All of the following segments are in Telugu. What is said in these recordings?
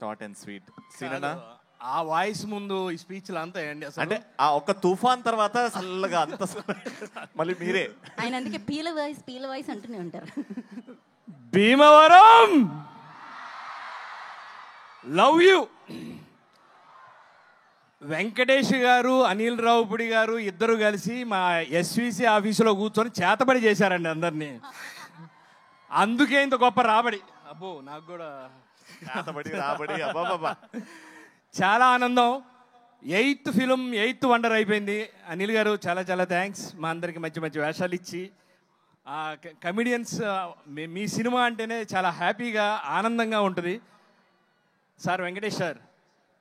Short and sweet. సీనన్నా ఆ వాయిస్ ముందు ఈ స్పీచ్లు అంతా ఏంటి అసలు? అంటే ఆ ఒక్క తుఫాన్ తర్వాత చల్లగా అంత మళ్ళీ మీరే ఆయన అందుకే పీల వాయిస్ అంటూనే ఉంటారు. Bhimavaram love you. వెంకటేష్ గారు, అనిల్ రావుపుడి గారు ఇద్దరు కలిసి మా ఎస్విసి ఆఫీసులో కూర్చొని చేతబడి చేశారండి అందరినీ. అందుకే ఇంత గొప్ప రాబడి. అబ్బో నాకు కూడా చేతబడి రాబడి అబ్బాబాబా చాలా ఆనందం. 8th ఫిలిం 8th వండర్ అయిపోయింది. అనిల్ గారు చాలా చాలా థ్యాంక్స్. మా అందరికి మంచి మంచి వేషాలు ఇచ్చి కమిడియన్స్ మీ సినిమా అంటేనే చాలా హ్యాపీగా ఆనందంగా ఉంటుంది. సార్ వెంకటేష్ సార్,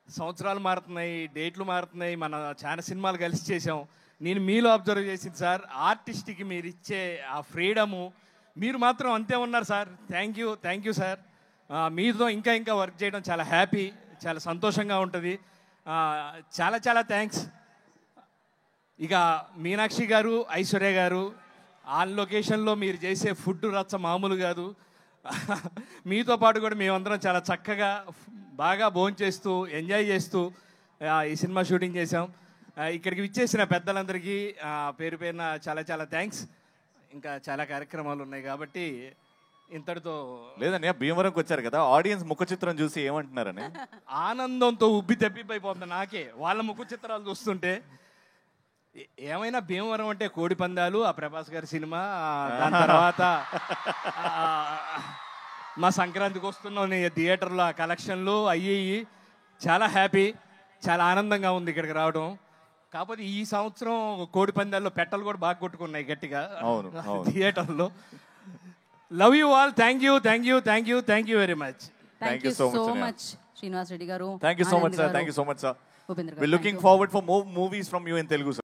సంవత్సరాలు మారుతున్నాయి, డేట్లు మారుతున్నాయి, మన చాలా సినిమాలు కలిసి చేసాం. నేను మీలో అబ్జర్వ్ చేసింది సార్, ఆర్టిస్ట్కి మీరు ఇచ్చే ఆ ఫ్రీడము, మీరు మాత్రం అంతే ఉన్నారు సార్. Thank you sir. మీతో ఇంకా ఇంకా వర్క్ చేయడం చాలా హ్యాపీ, చాలా సంతోషంగా ఉంటుంది. చాలా చాలా థ్యాంక్స్. ఇక మీనాక్షి గారు, ఐశ్వర్య గారు, ఆన్ లొకేషన్లో మీరు చేసే ఫుడ్ రచ్చ మామూలు కాదు. మీతో పాటు కూడా మేమందరం చాలా చక్కగా బాగా భోంచేస్తూ ఎంజాయ్ చేస్తూ ఈ సినిమా షూటింగ్ చేసాం. ఇక్కడికి విచ్చేసిన పెద్దలందరికీ పేరు పేరున చాలా చాలా థ్యాంక్స్. ఇంకా చాలా కార్యక్రమాలు ఉన్నాయి కాబట్టి ఇంతటితో లేదన్నయ్య, భీమవరంకి వచ్చారు కదా, ఆడియన్స్ ముఖ చిత్రం చూసి ఏమంటున్నారని ఆనందంతో ఉబ్బి తెప్పిపోతుంది నాకే వాళ్ళ ముఖ చిత్రాలు చూస్తుంటే. ఏమైనా భీమవరం అంటే కోడి పందాలు, ఆ ప్రభాస్ గారి సినిమా, దాని తర్వాత మా సంక్రాంతికి వస్తున్నాం థియేటర్లో ఆ కలెక్షన్లు అయ్యి చాలా హ్యాపీ, చాలా ఆనందంగా ఉంది ఇక్కడికి రావడం. కాకపోతే ఈ సంవత్సరం కోడి పందాల్లో పెట్టలు కూడా బాగా కొట్టుకున్నాయి గట్టిగా థియేటర్లో. Love you all. Thank you very much. Thank you so much Srinivas Reddy garu. Thank you so much sir. Thank you so much sir. Upendra We're looking forward for more movies from you in Telugu, sir.